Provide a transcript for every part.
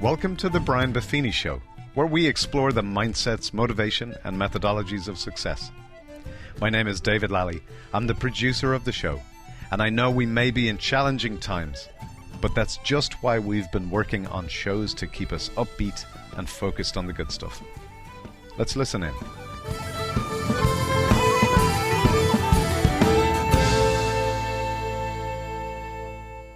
Welcome to the Brian Buffini Show, where we explore the mindsets, motivation, and methodologies of success. My name is David Lally. I'm the producer of the show, and I know we may be in challenging times, but that's just why we've been working on shows to keep us upbeat and focused on the good stuff. Let's listen in.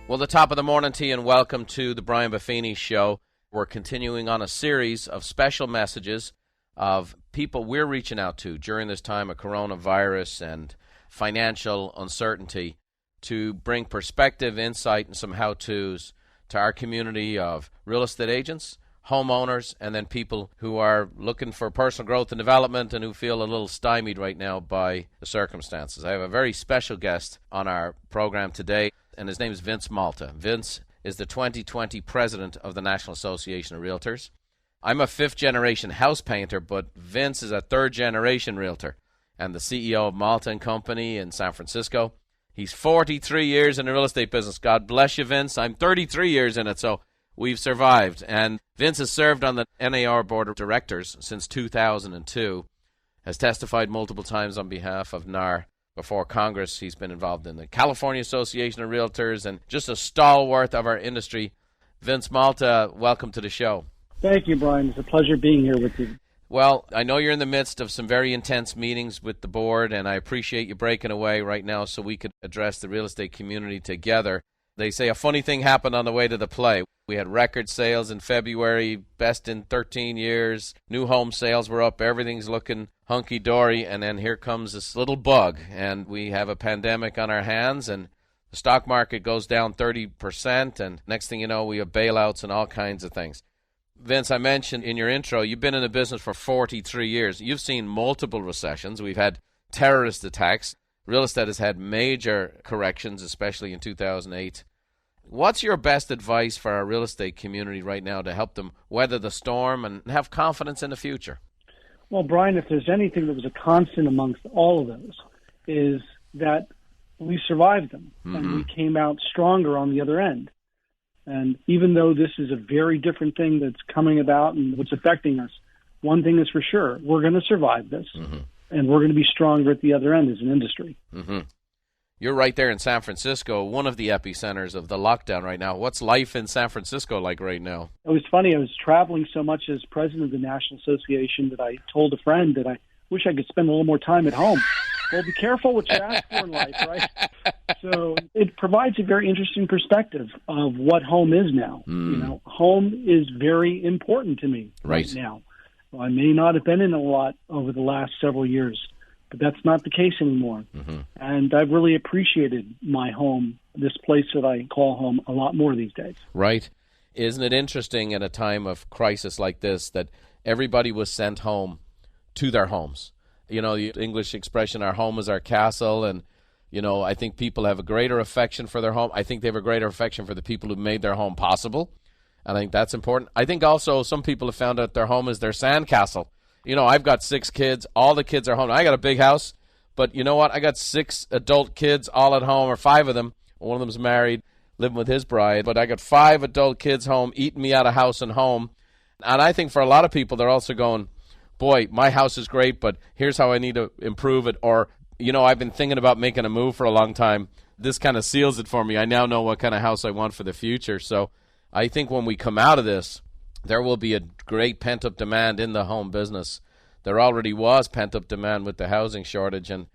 Well, the top of the morning to you, and welcome to the Brian Buffini Show. We're continuing on a series of special messages of people we're reaching out to during this time of coronavirus and financial uncertainty to bring perspective, insight, and some how-tos to our community of real estate agents, homeowners, and then people who are looking for personal growth and development and who feel a little stymied right now by the circumstances. I have a very special guest on our program today, and his name is Vince Malta. Vince is the 2020 president of the National Association of Realtors. I'm a fifth-generation house painter, but Vince is a third-generation realtor and the CEO of Malta & Company in San Francisco. He's 43 years in the real estate business. God bless you, Vince. I'm 33 years in it, so we've survived. And Vince has served on the NAR Board of Directors since 2002, has testified multiple times on behalf of NAR before Congress. He's been involved in the California Association of Realtors and just a stalwart of our industry. Vince Malta, welcome to the show. Thank you, Brian. It's a pleasure being here with you. Well, I know you're in the midst of some very intense meetings with the board, and I appreciate you breaking away right now so we could address the real estate community together. They say a funny thing happened on the way to the play. We had record sales in February, best in 13 years. New home sales were up. Everything's looking hunky-dory. And then here comes this little bug, and we have a pandemic on our hands, and the stock market goes down 30%, and next thing you know, we have bailouts and all kinds of things. Vince, I mentioned in your intro, you've been in the business for 43 years. You've seen multiple recessions. We've had terrorist attacks. Real estate has had major corrections, especially in 2008. What's your best advice for our real estate community right now to help them weather the storm and have confidence in the future? Well, Brian, if there's anything that was a constant amongst all of those, is that we survived them, and we came out stronger on the other end. And even though this is a very different thing that's coming about and what's affecting us, one thing is for sure, we're going to survive this, and we're going to be stronger at the other end as an industry. You're right there in San Francisco, one of the epicenters of the lockdown right now. What's life in San Francisco like right now? It was funny. I was traveling so much as president of the National Association that I told a friend that I wish I could spend a little more time at home. Well, be careful what you ask for in life, right? So it provides a very interesting perspective of what home is now. You know, home is very important to me right now. Well, I may not have been in a lot over the last several years, but that's not the case anymore. And I've really appreciated my home, this place that I call home, a lot more these days. Right. Isn't it interesting in a time of crisis like this that everybody was sent home to their homes? You know, the English expression, our home is our castle, and, you know, I think people have a greater affection for their home. I think they have a greater affection for the people who made their home possible, and I think that's important. I think also some people have found out their home is their sandcastle. You know, I've got 6 kids. All the kids are home. I got a big house, but you know what? I got 6 adult kids all at home, or 5 of them. One of them's married, living with his bride, but I got 5 adult kids home, eating me out of house and home. And I think for a lot of people, they're also going, boy, my house is great, but here's how I need to improve it. Or, you know, I've been thinking about making a move for a long time. This kind of seals it for me. I now know what kind of house I want for the future. So I think when we come out of this, there will be a great pent-up demand in the home business. There already was pent-up demand with the housing shortage, and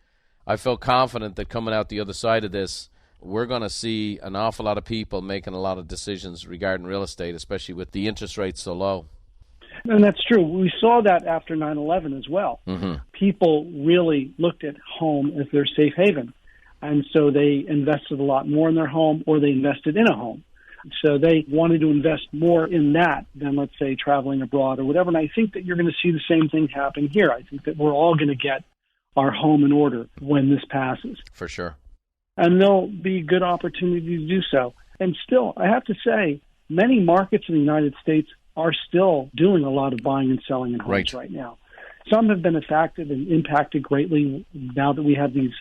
I feel confident that coming out the other side of this, we're going to see an awful lot of people making a lot of decisions regarding real estate, especially with the interest rates so low. And that's true. We saw that after 9/11 as well. People really looked at home as their safe haven, and so they invested a lot more in their home, or they invested in a home. So they wanted to invest more in that than, let's say, traveling abroad or whatever. And I think that you're going to see the same thing happen here. I think that we're all going to get our home in order when this passes. For sure. And there'll be good opportunity to do so. And still, I have to say, many markets in the United States are still doing a lot of buying and selling in homes right now. Some have been affected and impacted greatly now that we have these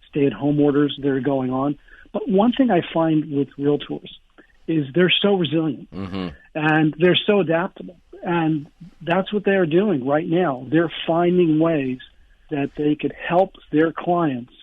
stay-at-home orders that are going on. But one thing I find with realtors is they're so resilient and they're so adaptable. And that's what they're doing right now. They're finding ways that they could help their clients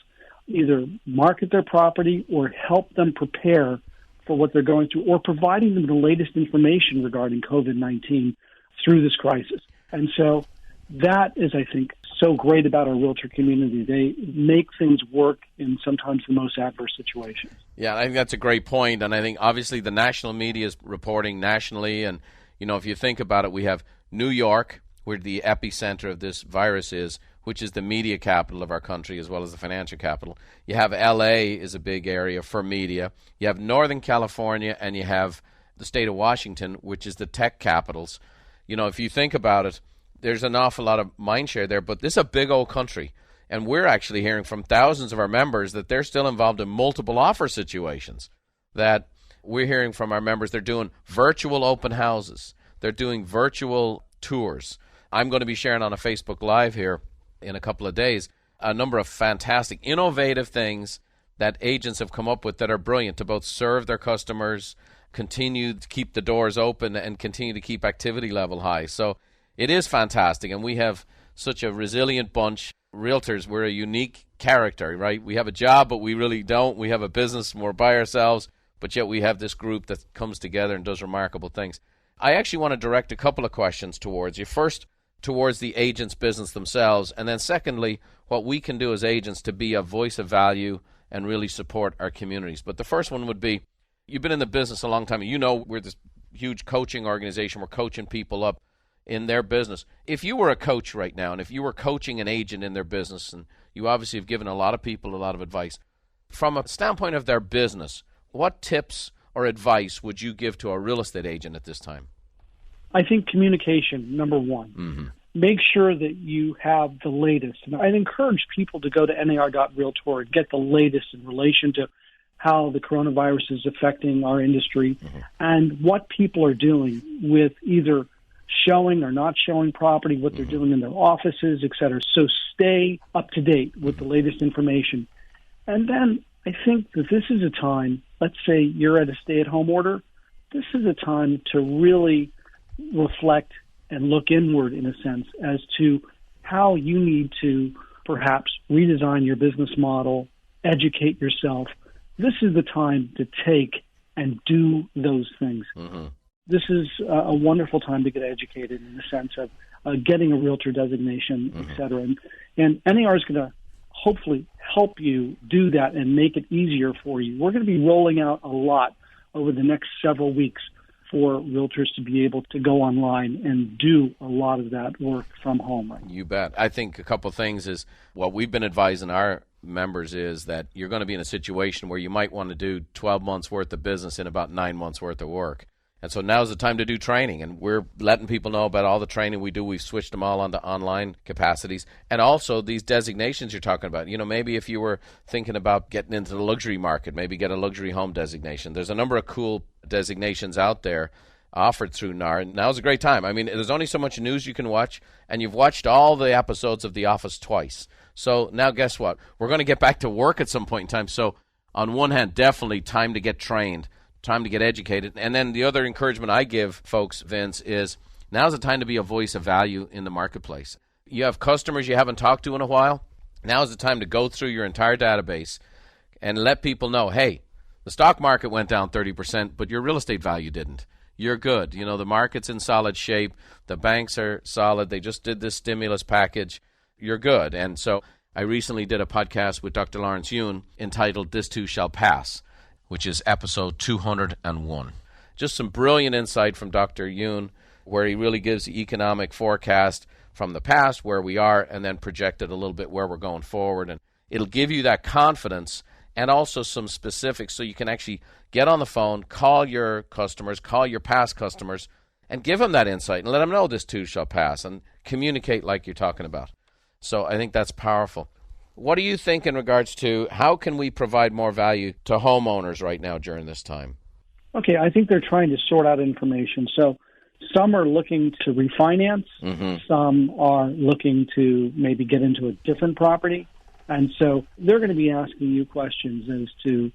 either market their property or help them prepare for what they're going through, or providing them the latest information regarding COVID-19 through this crisis. And so that is, I think, so great about our realtor community. They make things work in sometimes the most adverse situations. Yeah, I think that's a great point. And I think obviously the national media is reporting nationally. And, you know, if you think about it, we have New York, where the epicenter of this virus is, which is the media capital of our country as well as the financial capital. You have L.A. is a big area for media. You have Northern California, and you have the state of Washington, which is the tech capitals. You know, if you think about it, there's an awful lot of mind share there, but this is a big old country. And we're actually hearing from thousands of our members that they're still involved in multiple offer situations. That we're hearing from our members, they're doing virtual open houses. They're doing virtual tours. I'm going to be sharing on a Facebook Live here in a couple of days a number of fantastic, innovative things that agents have come up with that are brilliant to both serve their customers, continue to keep the doors open, and continue to keep activity level high. So it is fantastic, and we have such a resilient bunch. Realtors, we're a unique character, right? We have a job, but we really don't. We have a business, and we're by ourselves, but yet we have this group that comes together and does remarkable things. I actually want to direct a couple of questions towards you. First, towards the agents' business themselves, and then secondly, what we can do as agents to be a voice of value and really support our communities. But the first one would be, you've been in the business a long time. You know we're this huge coaching organization. We're coaching people up in their business. If you were a coach right now, and if you were coaching an agent in their business, and you obviously have given a lot of people a lot of advice, from a standpoint of their business, what tips or advice would you give to a real estate agent at this time? I think communication, number one. Make sure that you have the latest. And I'd encourage people to go to NAR.Realtor and get the latest in relation to how the coronavirus is affecting our industry and what people are doing with either showing or not showing property, what they're doing in their offices, et cetera. So stay up to date with the latest information. And then I think that this is a time, let's say you're at a stay-at-home order, this is a time to really reflect and look inward, in a sense, as to how you need to perhaps redesign your business model, educate yourself. This is the time to take and do those things. This is a wonderful time to get educated in the sense of getting a realtor designation, et cetera. And NAR is going to hopefully help you do that and make it easier for you. We're going to be rolling out a lot over the next several weeks for realtors to be able to go online and do a lot of that work from home. Right? You bet. I think a couple of things is what we've been advising our members is that you're going to be in a situation where you might want to do 12 months worth of business in about 9 months worth of work. And so now's the time to do training, and we're letting people know about all the training we do. We've switched them all onto online capacities. And also these designations you're talking about. You know, maybe if you were thinking about getting into the luxury market, maybe get a luxury home designation. There's a number of cool designations out there offered through NAR. And now's a great time. I mean, there's only so much news you can watch, and you've watched all the episodes of The Office twice. So now guess what? We're going to get back to work at some point in time. So on one hand, definitely time to get trained, time to get educated. And then the other encouragement I give folks, Vince, is now's the time to be a voice of value in the marketplace. You have customers you haven't talked to in a while. Now's the time to go through your entire database and let people know, hey, the stock market went down 30%, but your real estate value didn't. You're good. You know, the market's in solid shape. The banks are solid. They just did this stimulus package. You're good. And so I recently did a podcast with Dr. Lawrence Yun entitled This Too Shall Pass, which is episode 201. Just some brilliant insight from Dr. Yun, where he really gives the economic forecast from the past, where we are, and then projected a little bit where we're going forward. And it'll give you that confidence and also some specifics so you can actually get on the phone, call your customers, call your past customers, and give them that insight and let them know this too shall pass and communicate like you're talking about. So I think that's powerful. What do you think in regards to how can we provide more value to homeowners right now during this time? Okay, I think they're trying to sort out information. So some are looking to refinance. Some are looking to maybe get into a different property. And so they're going to be asking you questions as to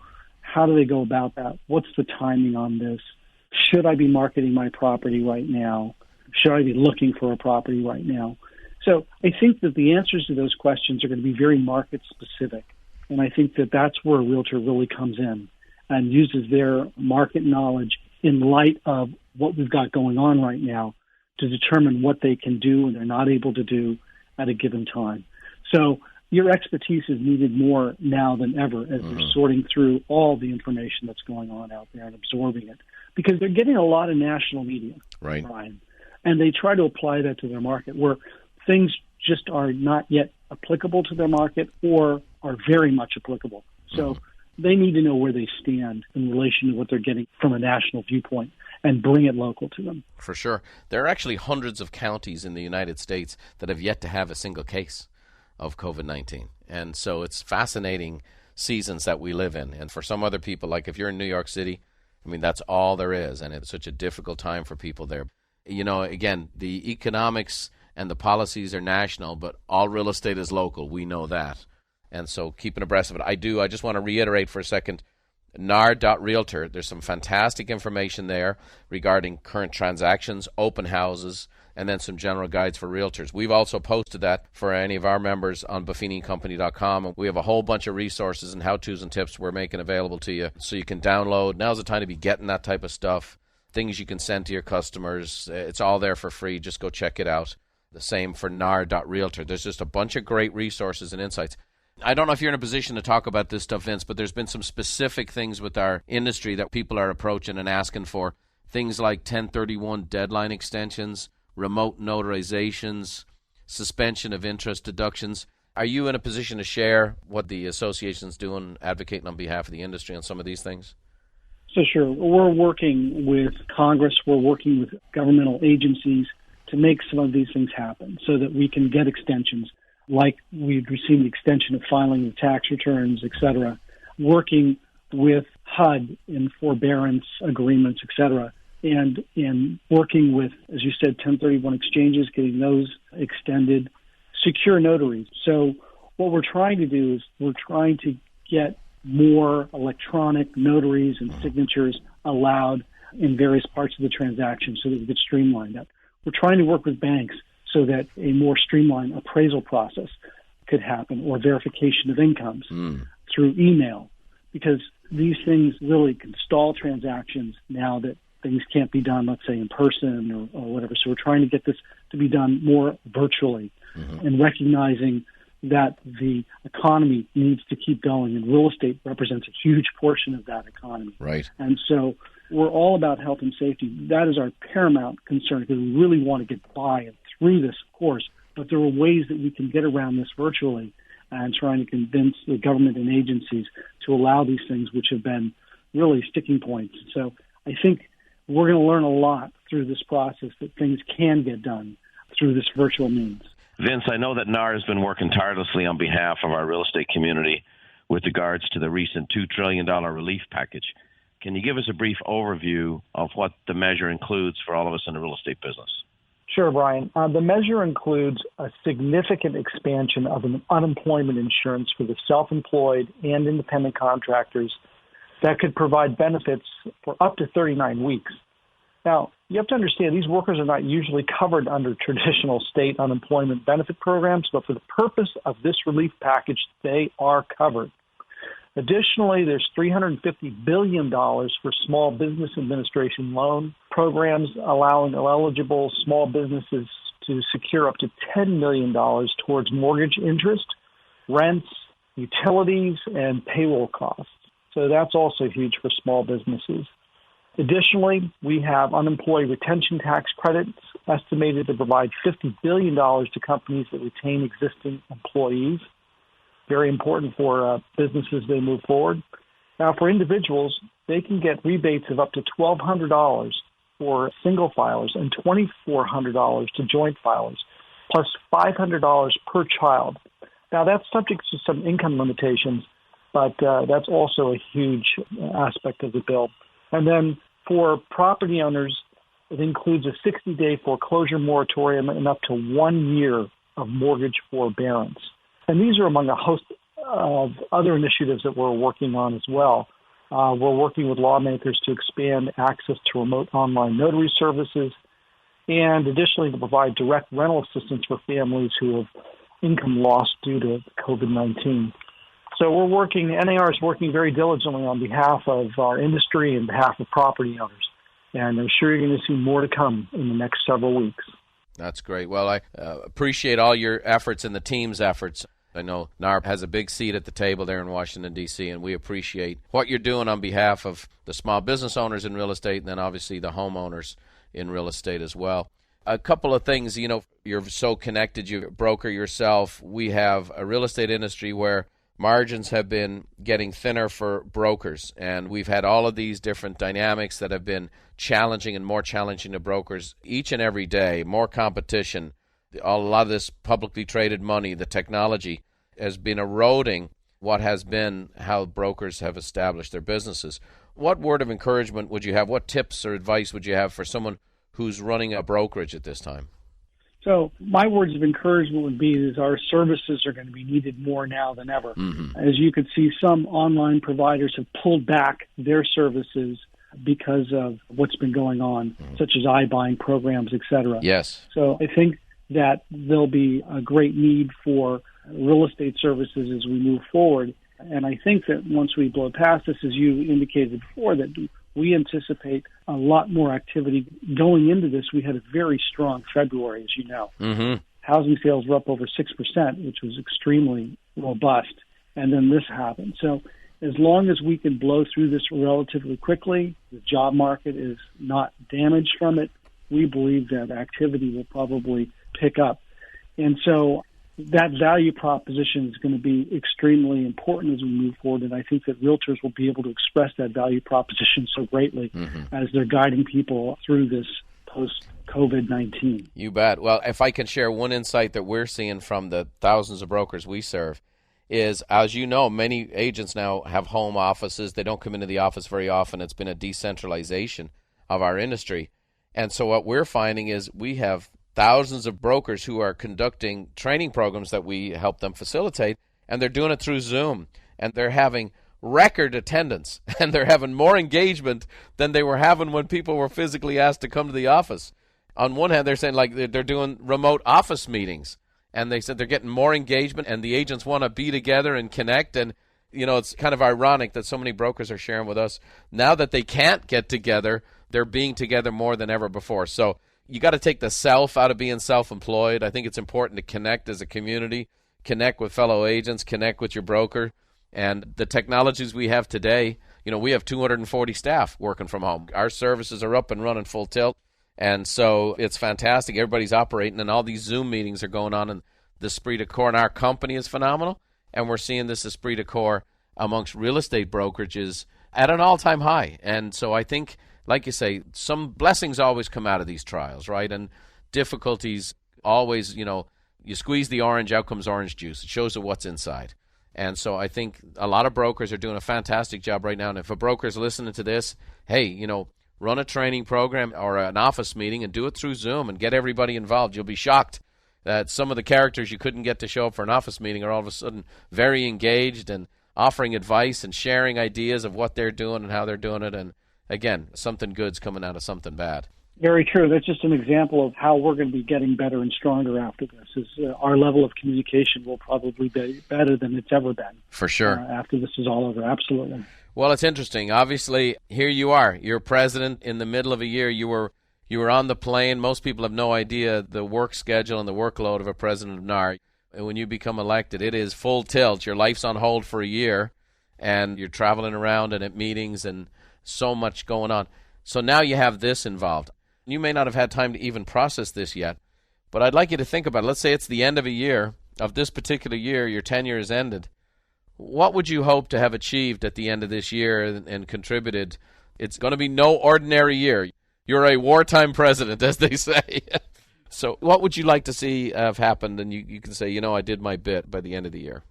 How do they go about that? What's the timing on this? Should I be marketing my property right now? Should I be looking for a property right now? So I think that the answers to those questions are going to be very market specific. And I think that that's where a realtor really comes in and uses their market knowledge in light of what we've got going on right now to determine what they can do and they're not able to do at a given time. So your expertise is needed more now than ever as they're sorting through all the information that's going on out there and absorbing it, because they're getting a lot of national media, right, Brian, and they try to apply that to their market where things just are not yet applicable to their market or are very much applicable. So they need to know where they stand in relation to what they're getting from a national viewpoint and bring it local to them. For sure. There are actually hundreds of counties in the United States that have yet to have a single case of COVID-19. And so it's fascinating seasons that we live in. And for some other people, like if you're in New York City, I mean, that's all there is. And it's such a difficult time for people there. You know, again, the economics and the policies are national, but all real estate is local. We know that. And so keeping abreast of it. I just want to reiterate for a second, NAR.Realtor. There's some fantastic information there regarding current transactions, open houses, and then some general guides for realtors. We've also posted that for any of our members on BuffiniCompany.com. We have a whole bunch of resources and how-tos and tips we're making available to you so you can download. Now's the time to be getting that type of stuff, things you can send to your customers. It's all there for free. Just go check it out. The same for NAR.Realtor. There's just a bunch of great resources and insights. I don't know if you're in a position to talk about this stuff, Vince, but there's been some specific things with our industry that people are approaching and asking for. Things like 1031 deadline extensions, remote notarizations, suspension of interest deductions. Are you in a position to share what the association's doing, advocating on behalf of the industry on some of these things? So sure. We're working with Congress. We're working with governmental agencies to make some of these things happen so that we can get extensions, like we've received the extension of filing the tax returns, et cetera, working with HUD in forbearance agreements, et cetera, and in working with, as you said, 1031 exchanges, getting those extended, secure notaries. So what we're trying to do is we're trying to get more electronic notaries and signatures allowed in various parts of the transaction so that we could streamline that. We're trying to work with banks so that a more streamlined appraisal process could happen or verification of incomes through email, because these things really can stall transactions now that things can't be done, let's say, in person or whatever. So we're trying to get this to be done more virtually and recognizing that the economy needs to keep going, and real estate represents a huge portion of that economy. Right. And so we're all about health and safety. That is our paramount concern, because we really want to get by and through this, of course, but there are ways that we can get around this virtually and trying to convince the government and agencies to allow these things, which have been really sticking points. So I think we're going to learn a lot through this process, that things can get done through this virtual means. Vince, I know that NAR has been working tirelessly on behalf of our real estate community with regards to the recent $2 trillion relief package. Can you give us a brief overview of what the measure includes for all of us in the real estate business? Sure, Brian. The measure includes a significant expansion of an unemployment insurance for the self-employed and independent contractors that could provide benefits for up to 39 weeks. Now, you have to understand these workers are not usually covered under traditional state unemployment benefit programs, but for the purpose of this relief package, they are covered. Additionally, there's $350 billion for small business administration loan programs, allowing eligible small businesses to secure up to $10 million towards mortgage interest, rents, utilities, and payroll costs. So that's also huge for small businesses. Additionally, we have unemployed retention tax credits estimated to provide $50 billion to companies that retain existing employees. Very important for businesses as they move forward. Now, for individuals, they can get rebates of up to $1,200 for single filers and $2,400 to joint filers, plus $500 per child. Now, that's subject to some income limitations, but that's also a huge aspect of the bill. And then for property owners, it includes a 60-day foreclosure moratorium and up to 1 year of mortgage forbearance. And these are among a host of other initiatives that we're working on as well. We're working with lawmakers to expand access to remote online notary services and additionally to provide direct rental assistance for families who have income loss due to COVID-19. So NAR is working very diligently on behalf of our industry and behalf of property owners. And I'm sure you're going to see more to come in the next several weeks. That's great. Well, I appreciate all your efforts and the team's efforts. I know NAR has a big seat at the table there in Washington, D.C., and we appreciate what you're doing on behalf of the small business owners in real estate and then obviously the homeowners in real estate as well. A couple of things, you're so connected, you're a broker yourself. We have a real estate industry where margins have been getting thinner for brokers, and we've had all of these different dynamics that have been challenging and more challenging to brokers each and every day, more competition. A lot of this publicly traded money, the technology, has been eroding what has been how brokers have established their businesses. What word of encouragement would you have? What tips or advice would you have for someone who's running a brokerage at this time? So my words of encouragement would be that our services are going to be needed more now than ever. Mm-hmm. As you could see, some online providers have pulled back their services because of what's been going on, such as iBuying programs, et cetera. Yes. So I think that there'll be a great need for real estate services as we move forward. And I think that once we blow past this, as you indicated before, that we anticipate a lot more activity. Going into this, we had a very strong February, as you know. Mm-hmm. Housing sales were up over 6%, which was extremely robust. And then this happened. So as long as we can blow through this relatively quickly, the job market is not damaged from it, we believe that activity will probably pick up. And so that value proposition is going to be extremely important as we move forward, and I think that realtors will be able to express that value proposition so greatly as they're guiding people through this post-COVID-19. You bet. Well, if I can share one insight that we're seeing from the thousands of brokers we serve is, as you know, many agents now have home offices. They don't come into the office very often. It's been a decentralization of our industry. And so what we're finding is we have thousands of brokers who are conducting training programs that we help them facilitate, and they're doing it through Zoom, and they're having record attendance, and they're having more engagement than they were having when people were physically asked to come to the office. On one hand, they're saying like they're doing remote office meetings, and they said they're getting more engagement, and the agents want to be together and connect. And it's kind of ironic that so many brokers are sharing with us now that they can't get together, they're being together more than ever before. So you got to take the self out of being self-employed. I think it's important to connect as a community, connect with fellow agents, connect with your broker. And the technologies we have today, we have 240 staff working from home. Our services are up and running full tilt. And so it's fantastic. Everybody's operating, and all these Zoom meetings are going on, and the esprit de corps in our company is phenomenal. And we're seeing this esprit de corps amongst real estate brokerages at an all-time high. And so I think, like you say, some blessings always come out of these trials, right? And difficulties always, you squeeze the orange, out comes orange juice. It shows you what's inside. And so I think a lot of brokers are doing a fantastic job right now. And if a broker's listening to this, hey, run a training program or an office meeting and do it through Zoom and get everybody involved. You'll be shocked that some of the characters you couldn't get to show up for an office meeting are all of a sudden very engaged and offering advice and sharing ideas of what they're doing and how they're doing it. And again, something good's coming out of something bad. Very true. That's just an example of how we're going to be getting better and stronger after this. Our level of communication will probably be better than it's ever been. For sure. After this is all over, absolutely. Well, it's interesting. Obviously, here you are. You're president in the middle of a year. You were on the plane. Most people have no idea the work schedule and the workload of a president of NAR. And when you become elected, it is full tilt. Your life's on hold for a year, and you're traveling around and at meetings and so much going on. So now you have this involved. You may not have had time to even process this yet, but I'd like you to think about it. Let's say it's the end of a year. Of this particular year, your tenure is ended. What would you hope to have achieved at the end of this year and contributed? It's going to be no ordinary year. You're a wartime president, as they say. So what would you like to see have happened? And you can say, I did my bit by the end of the year.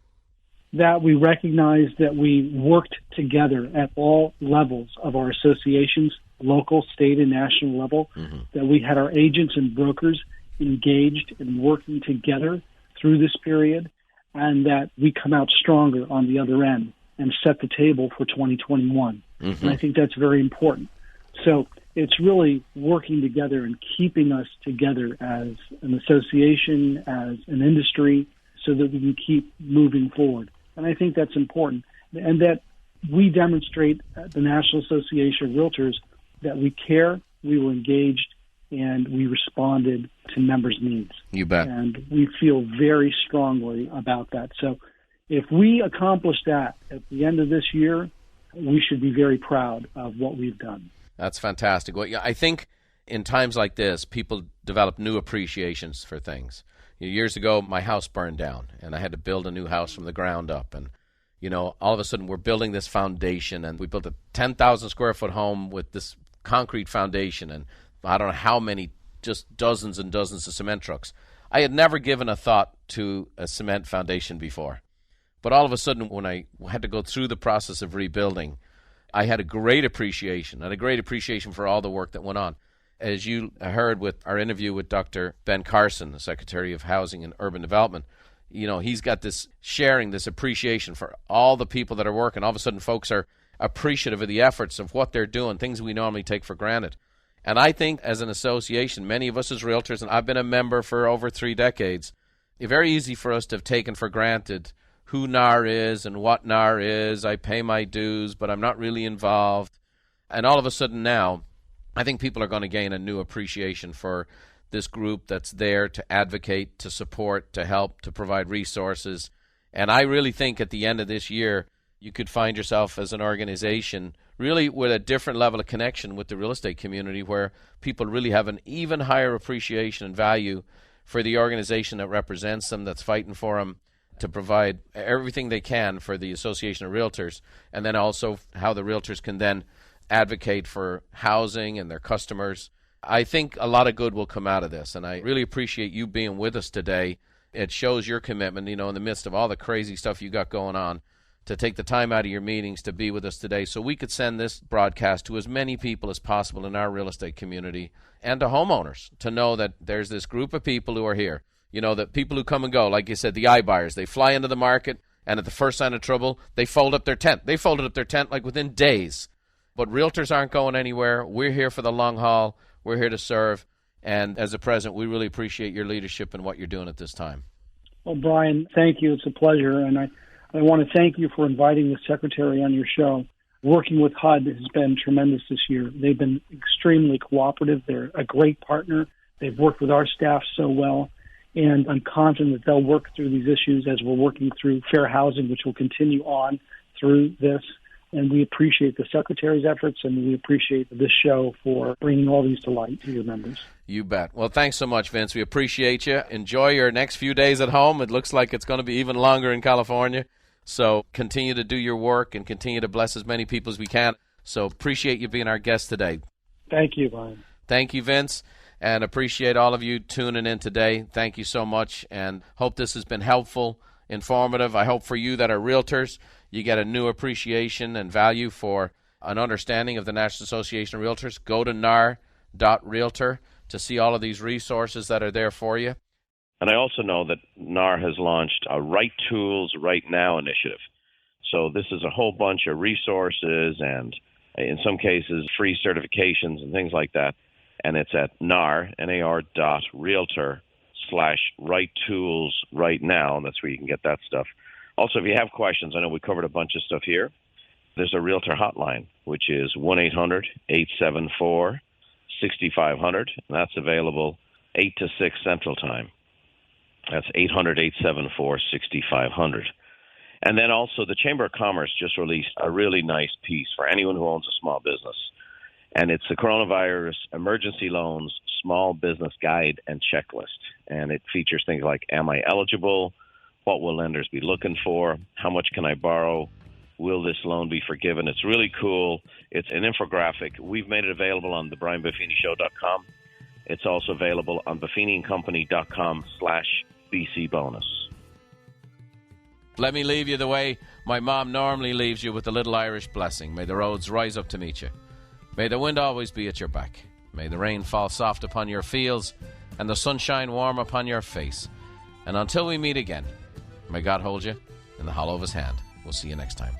That we recognize that we worked together at all levels of our associations, local, state, and national level, that we had our agents and brokers engaged in working together through this period, and that we come out stronger on the other end and set the table for 2021. And I think that's very important. So it's really working together and keeping us together as an association, as an industry, so that we can keep moving forward. And I think that's important. And that we demonstrate at the National Association of Realtors that we care, we were engaged, and we responded to members' needs. You bet. And we feel very strongly about that. So if we accomplish that at the end of this year, we should be very proud of what we've done. That's fantastic. Well, I think in times like this, people develop new appreciations for things. Years ago, my house burned down, and I had to build a new house from the ground up. And, all of a sudden, we're building this foundation, and we built a 10,000 square foot home with this concrete foundation, and I don't know how many, just dozens and dozens of cement trucks. I had never given a thought to a cement foundation before. But all of a sudden, when I had to go through the process of rebuilding, I had a great appreciation for all the work that went on. As you heard with our interview with Dr. Ben Carson, the Secretary of Housing and Urban Development, he's got this sharing, this appreciation for all the people that are working. All of a sudden, folks are appreciative of the efforts of what they're doing, things we normally take for granted. And I think as an association, many of us as realtors, and I've been a member for over 3 decades, it's very easy for us to have taken for granted who NAR is and what NAR is. I pay my dues, but I'm not really involved. And all of a sudden now, I think people are going to gain a new appreciation for this group that's there to advocate, to support, to help, to provide resources. And I really think at the end of this year, you could find yourself as an organization really with a different level of connection with the real estate community, where people really have an even higher appreciation and value for the organization that represents them, that's fighting for them, to provide everything they can for the Association of Realtors, and then also how the realtors can then advocate for housing and their customers. I think a lot of good will come out of this, and I really appreciate you being with us today. It shows your commitment, in the midst of all the crazy stuff you got going on, to take the time out of your meetings to be with us today so we could send this broadcast to as many people as possible in our real estate community and to homeowners to know that there's this group of people who are here. That people who come and go, like you said, the iBuyers, they fly into the market, and at the first sign of trouble, they fold up their tent. They folded up their tent like within days. But realtors aren't going anywhere. We're here for the long haul. We're here to serve. And as a president, we really appreciate your leadership and what you're doing at this time. Well, Brian, thank you. It's a pleasure. And I want to thank you for inviting the Secretary on your show. Working with HUD has been tremendous this year. They've been extremely cooperative. They're a great partner. They've worked with our staff so well. And I'm confident that they'll work through these issues as we're working through fair housing, which will continue on through this. And we appreciate the Secretary's efforts, and we appreciate this show for bringing all these to light to your members. You bet. Well, thanks so much, Vince. We appreciate you. Enjoy your next few days at home. It looks like it's going to be even longer in California. So continue to do your work and continue to bless as many people as we can. So appreciate you being our guest today. Thank you, Brian. Thank you, Vince. And appreciate all of you tuning in today. Thank you so much, and hope this has been helpful, informative. I hope for you that are realtors, you get a new appreciation and value for an understanding of the National Association of Realtors. Go to nar.realtor to see all of these resources that are there for you. And I also know that NAR has launched a Right Tools Right Now initiative. So this is a whole bunch of resources and, in some cases, free certifications and things like that. And it's at nar.realtor/Right Tools Right Now. And that's where you can get that stuff. Also, if you have questions, I know we covered a bunch of stuff here. There's a realtor hotline, which is 1-800-874-6500. And that's available 8 to 6 Central Time. That's 800-874-6500. And then also the Chamber of Commerce just released a really nice piece for anyone who owns a small business. And it's the Coronavirus Emergency Loans Small Business Guide and Checklist. And it features things like, am I eligible? What will lenders be looking for? How much can I borrow? Will this loan be forgiven? It's really cool. It's an infographic. We've made it available on the BrianBuffiniShow.com. It's also available on BuffiniandCompany.com/BC bonus. Let me leave you the way my mom normally leaves you, with a little Irish blessing. May the roads rise up to meet you. May the wind always be at your back. May the rain fall soft upon your fields and the sunshine warm upon your face. And until we meet again, may God hold you in the hollow of his hand. We'll see you next time.